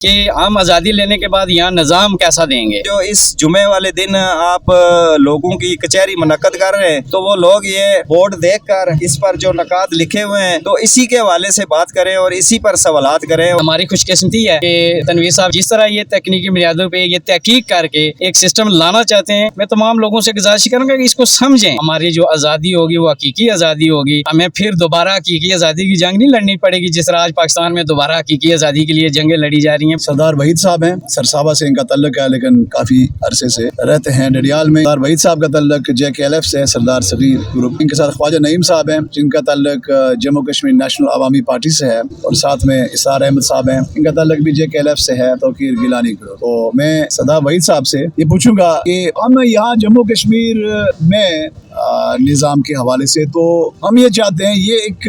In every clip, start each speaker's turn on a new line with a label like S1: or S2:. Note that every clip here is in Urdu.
S1: کہ ہم آزادی لینے کے بعد یہاں نظام کیسا دیں گے.
S2: جو اس جمعے والے دن آپ لوگوں کی کچہری منعقد کر رہے ہیں تو وہ لوگ یہ بورڈ دیکھ کر اس پر جو نکات لکھے ہوئے ہیں تو اسی کے حوالے سے بات کریں اور اسی پر سوالات کریں.
S1: ہماری خوش قسمتی ہے کہ تنویر صاحب جس طرح یہ تکنیکی بنیادوں پہ یہ تحقیق کر کے ایک سسٹم لانا چاہتے ہیں. میں تمام لوگوں سے گزارش کروں گا کہ اس کو سمجھیں. ہماری جو آزادی ہوگی وہ حقیقی آزادی ہوگی. ہمیں پھر دوبارہ حقیقی آزادی کی جنگ نہیں لڑنی پڑے گی جس طرح آج پاکستان میں دوبارہ حقیقی آزادی کے لیے جنگیں لڑی جا رہی ہیں.
S3: سردار وحید صاحب ہیں، سرسابہ سے ان کا تعلق ہے لیکن کافی عرصے سے رہتے ہیں ڈڈیال میں. سردار وحید صاحب کا تعلق JKLF سے ہے. سردار صغیر گروپ، ان کے ساتھ خواجہ نعیم صاحب ہیں جن کا تعلق جموں کشمیر نیشنل عوامی پارٹی سے ہے، اور ساتھ میں اسرار احمد صاحب ہیں، ان کا تعلق بھی JKLF سے ہے، توقیر گیلانی گروپ. تو میں سردار وحید صاحب سے یہ پوچھوں گا کہ ہم یہاں جموں کشمیر میں نظام کے حوالے سے تو ہم یہ چاہتے ہیں، یہ ایک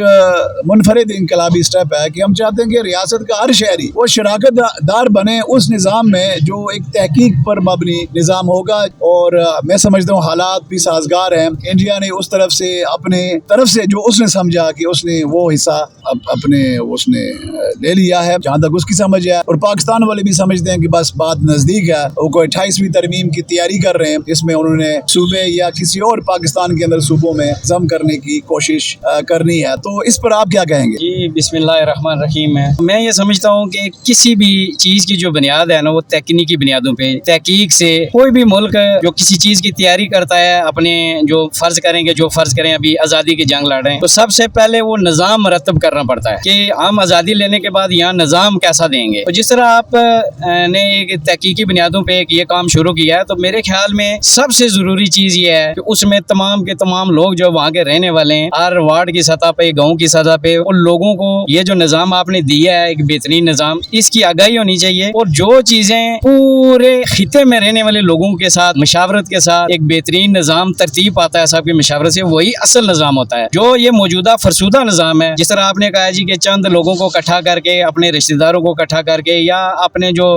S3: منفرد انقلابی سٹیپ ہے کہ ہم چاہتے ہیں کہ ریاست کا ہر شہری وہ شراکت دار بنے اس نظام میں جو ایک تحقیق پر مبنی نظام ہوگا. اور میں سمجھتا ہوں حالات بھی سازگار ہیں. انڈیا نے اس طرف سے اپنے طرف سے جو اس نے سمجھا کہ اس نے وہ حصہ اپنے اس نے لے لیا ہے جہاں تک اس کی سمجھ ہے، اور پاکستان والے بھی سمجھتے ہیں کہ بس بات نزدیک ہے. وہ کوئی 28ویں ترمیم کی تیاری کر رہے ہیں جس میں انہوں نے صوبے یا کسی اور پاکستان کے اندر صوبوں میں ضم کرنے کی کوشش کرنی ہے. تو اس پر آپ کیا کہیں گے؟
S1: جی بسم اللہ الرحمن الرحیم. میں یہ سمجھتا ہوں کہ کسی بھی چیز کی جو بنیاد ہے نا وہ تکنیکی بنیادوں پہ تحقیق سے کوئی بھی ملک جو کسی چیز کی تیاری کرتا ہے اپنے جو فرض کریں گے، جو فرض کریں ابھی آزادی کی جنگ لڑ رہے ہیں تو سب سے پہلے وہ نظام مرتب کرنا پڑتا ہے کہ ہم آزادی لینے کے بعد یہاں نظام کیسا دیں گے. تو جس طرح آپ نے ایک تحقیقی بنیادوں پہ یہ کام شروع کیا ہے تو میرے خیال میں سب سے ضروری چیز یہ ہے کہ اس میں تمام کے تمام لوگ جو وہاں کے رہنے والے ہیں ہر وارڈ کی سطح پہ، گاؤں کی سطح پہ، ان لوگوں کو یہ جو نظام آپ نے دیا ہے ایک بہترین نظام، اس کی آگاہی ہونی چاہیے. اور جو چیزیں پورے خطے میں رہنے والے لوگوں کے ساتھ مشاورت کے ساتھ ایک بہترین نظام ترتیب پاتا ہے سب کی مشاورت سے، وہی اصل نظام ہوتا ہے. جو یہ موجودہ فرسودہ نظام ہے، جس طرح آپ نے کہا جی کہ چند لوگوں کو اکٹھا کر کے، اپنے رشتہ داروں کو اکٹھا کر کے، یا اپنے جو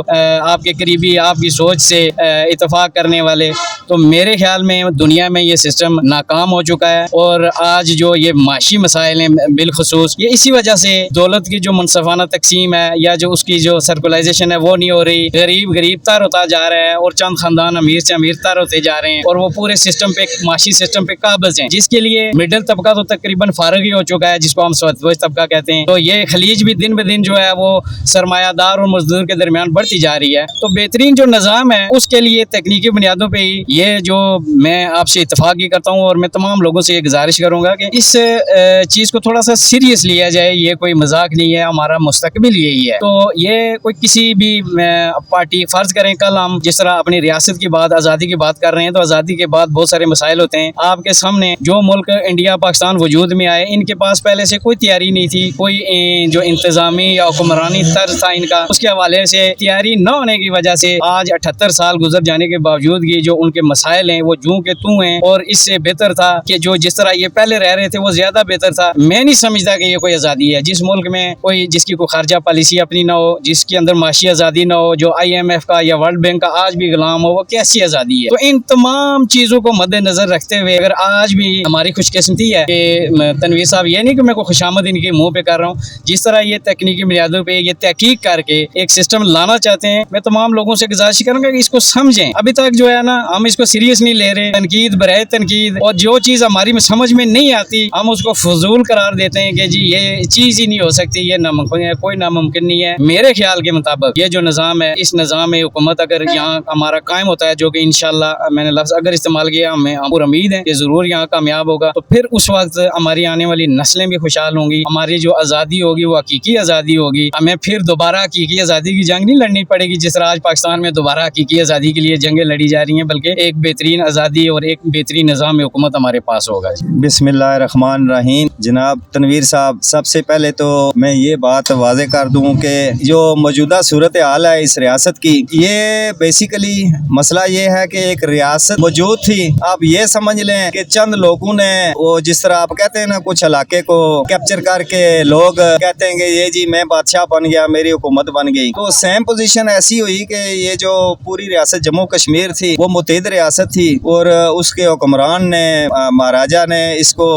S1: آپ کے قریبی آپ کی سوچ سے اتفاق کرنے والے، تو میرے خیال میں دنیا میں یہ سسٹم ناکام ہو چکا ہے. اور آج جو یہ معاشی مسائل ہیں بالخصوص، یہ اسی وجہ سے دولت کی جو منصفانہ تقسیم ہے یا جو اس کی جو سرکولائزیشن ہے وہ نہیں ہو رہی. غریب تر ہوتا جا رہا ہے اور چند خاندان امیر سے امیر تر ہوتے جا رہے ہیں، اور وہ پورے سسٹم پہ، معاشی سسٹم پہ قابض ہیں، جس کے لیے مڈل طبقہ تو تقریباً فارغ ہی ہو چکا ہے جس کو ہم سوچ طبقہ کہتے ہیں. تو یہ خلیج بھی دن بہ دن جو ہے وہ سرمایہ دار اور مزدور کے درمیان بڑھتی جا رہی ہے. تو بہترین جو نظام ہے اس کے لیے تکنیکی بنیادوں پہ ہی یہ جو میں آپ سے اتفاق ہی کرتا ہوں، اور میں تمام لوگوں سے یہ گزارش کروں گا کہ اس چیز کو تھوڑا سا سیریس لیا جائے. یہ کوئی مذاق نہیں ہے، ہمارا مستقبل یہی ہے. تو یہ کوئی کسی بھی پارٹی، فرض کریں کل ہم جس طرح اپنی ریاست کی بات، آزادی کی بات کر رہے ہیں، تو آزادی کے بعد بہت سارے مسائل ہوتے ہیں آپ کے سامنے. جو ملک انڈیا پاکستان وجود میں آئے ان کے پاس پہلے سے کوئی تیاری نہیں تھی، کوئی جو انتظامی یا حکمرانی طرز تھا ان کا، اس کے حوالے سے تیاری نہ ہونے کی وجہ سے آج 78 سال گزر جانے کے باوجود یہ جو ان کے مسائل ہیں وہ جوں کے توں ہیں. اور اس سے بہتر تھا کہ جو جس طرح یہ پہلے رہ رہے تھے وہ زیادہ بہتر تھا. میں نہیں سمجھتا کہ یہ کوئی آزادی ہے جس ملک میں کوئی جس کی کوئی خارجہ پالیسی اپنی نہ ہو، جس کے اندر معاشی آزادی نہ ہو، جو IMF کا یا ورلڈ بینک کا آج بھی غلام ہو، وہ کیسی آزادی ہے. تو ان تمام چیزوں کو مد نظر رکھتے ہوئے اگر آج بھی ہماری خوش قسمتی ہے کہ تنویر صاحب، یہ نہیں کہ میں کوئی خوشامد ان کے منہ پہ کر رہا ہوں، جس طرح یہ تکنیکی بنیادوں پہ یہ تحقیق کر کے ایک سسٹم لانا چاہتے ہیں، میں تمام لوگوں سے گزارش کروں گا کہ اس کو سمجھیں. ابھی تک جو ہے نا ہم اس کو سیریس نہیں لے رہے، تنقید برائے تنقید، اور جو چیز ہماری سمجھ میں نہیں آتی ہم اس کو فضول قرار دیتے ہیں کہ جی یہ چیز ہی نہیں ہو سکتی، یہ ناممکن ہے، کوئی ناممکن نہیں ہے. میرے خیال کے مطابق یہ جو نظام ہے، اس نظام میں حکومت اگر یہاں ہمارا قائم ہوتا ہے، جو کہ انشاءاللہ میں نے لفظ اگر استعمال کیا، ہمیں پور امید ہے کہ ضرور یہاں کامیاب ہوگا، تو پھر اس وقت ہماری آنے والی نسلیں بھی خوشحال ہوں گی. ہماری جو آزادی ہوگی وہ حقیقی آزادی ہوگی. ہمیں پھر دوبارہ حقیقی آزادی کی جنگ نہیں لڑنی پڑے گی جس طرح آج پاکستان میں دوبارہ حقیقی آزادی کے لیے جنگیں لڑی جا رہی ہیں، بلکہ ایک بہترین آزادی اور ایک بہترین نظام حکومت ہمارے پاس ہوگا.
S2: بسم اللہ الرحمن الرحیم. جناب تنویر صاحب، سب سے پہلے تو میں یہ بات واضح کر دوں کہ جو موجودہ صورتحال ہے اس ریاست کی، یہ بیسیکلی مسئلہ یہ ہے کہ ایک ریاست موجود تھی. آپ یہ سمجھ لیں کہ چند لوگوں نے وہ جس طرح آپ کہتے ہیں نا کچھ علاقے کو کیپچر کر کے لوگ کہتے ہیں کہ یہ جی میں بادشاہ بن گیا، میری حکومت بن گئی. تو سیم پوزیشن ایسی ہوئی کہ یہ جو پوری ریاست جموں کشمیر تھی وہ متحد ریاست تھی اور اس کے حکمران نے مہاراجا نے اس کو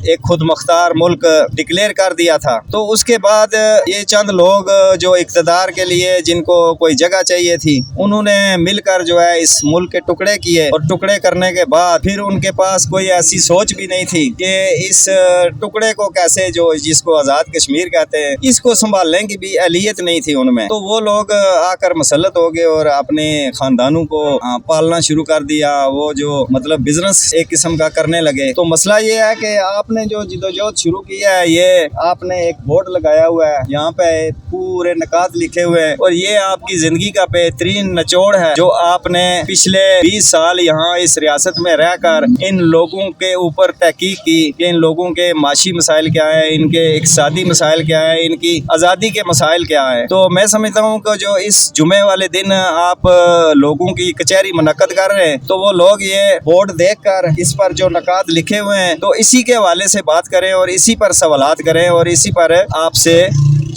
S2: ایک خود مختار ملک ڈکلیئر کر دیا تھا. تو اس کے بعد یہ چند لوگ جو اقتدار کے لیے جن کو کوئی جگہ چاہیے تھی انہوں نے مل کر جو ہے اس ملک کے ٹکڑے کیے, اور ٹکڑے کرنے کے بعد پھر ان کے پاس کوئی ایسی سوچ بھی نہیں تھی کہ اس ٹکڑے کو کیسے, جو جس کو آزاد کشمیر کہتے ہیں, اس کو سنبھالنے کی بھی اہلیت نہیں تھی ان میں. تو وہ لوگ آ کر مسلط ہو گئے اور اپنے خاندانوں کو پالنا شروع کر دیا, وہ جو مطلب بزنس ایک قسم کا کرنے لگے. تو مسئلہ یہ ہے کہ آپ نے جو جدوجہد شروع کیا ہے, یہ آپ نے ایک بورڈ لگایا ہوا ہے, یہاں پہ پورے نکات لکھے ہوئے ہیں, اور یہ آپ کی زندگی کا بہترین نچوڑ ہے جو آپ نے پچھلے 20 سال یہاں اس ریاست میں رہ کر ان لوگوں کے اوپر تحقیق کی کہ ان لوگوں کے معاشی مسائل کیا ہے, ان کے اقتصادی مسائل کیا ہے, ان کی آزادی کے مسائل کیا ہے. تو میں سمجھتا ہوں کہ جو اس جمعے والے دن آپ لوگوں کی کچہری منعقد کر رہے ہیں, تو وہ لوگ یہ بورڈ دیکھ کر اس پر جو نکات لکھے ہوئے ہیں تو اسی کے حوالے سے بات کریں اور اسی پر سوالات کریں اور اسی پر آپ سے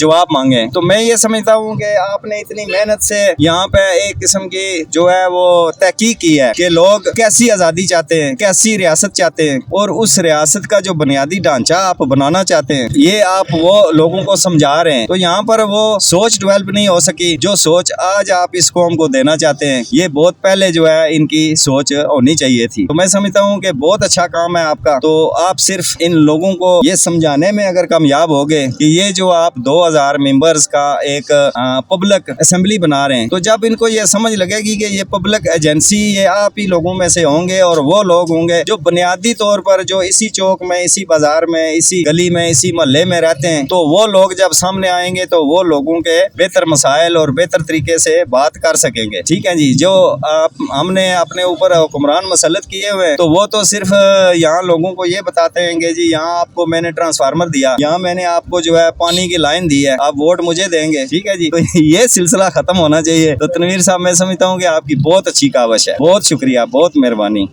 S2: جواب مانگیں. تو میں یہ سمجھتا ہوں کہ آپ نے اتنی محنت سے یہاں پہ ایک قسم کی جو ہے وہ تحقیق کی ہے کہ لوگ کیسی آزادی چاہتے ہیں, کیسی ریاست چاہتے ہیں, اور اس ریاست کا جو بنیادی ڈھانچہ آپ بنانا چاہتے ہیں یہ آپ وہ لوگوں کو سمجھا رہے ہیں. تو یہاں پر وہ سوچ ڈیولپ نہیں ہو سکی جو سوچ آج آپ اس قوم کو دینا چاہتے ہیں, یہ بہت پہلے جو ہے ان کی سوچ ہونی چاہیے تھی. تو میں سمجھتا ہوں کہ بہت اچھا کام ہے آپ کا. تو آپ صرف ان لوگوں کو یہ سمجھانے میں اگر کامیاب ہو گئے کہ یہ جو آپ 2000 ممبرز کا ایک پبلک اسمبلی بنا رہے ہیں, تو جب ان کو یہ سمجھ لگے گی کہ یہ پبلک ایجنسی یہ آپ ہی لوگوں میں سے ہوں گے, اور وہ لوگ ہوں گے جو بنیادی طور پر جو اسی چوک میں, اسی بازار میں, اسی گلی میں, اسی محلے میں رہتے ہیں, تو وہ لوگ جب سامنے آئیں گے تو وہ لوگوں کے بہتر مسائل اور بہتر طریقے سے بات کر سکیں گے. ٹھیک ہے جی. جو ہم نے اپنے اوپر حکمران مسلط کیے ہوئے تو وہ تو صرف یہاں لوگوں کو یہ بتاتے ہیں کہ جی یہاں آپ کو میں نے ٹرانسفارمر دیا, یہاں میں نے آپ کو جو ہے پانی کی لائن دی ہے, آپ ووٹ مجھے دیں گے. ٹھیک ہے جی. تو یہ سلسلہ ختم ہونا چاہیے. تو تنویر صاحب میں سمجھتا ہوں کہ آپ کی بہت اچھی کاوش ہے. بہت شکریہ, بہت مہربانی.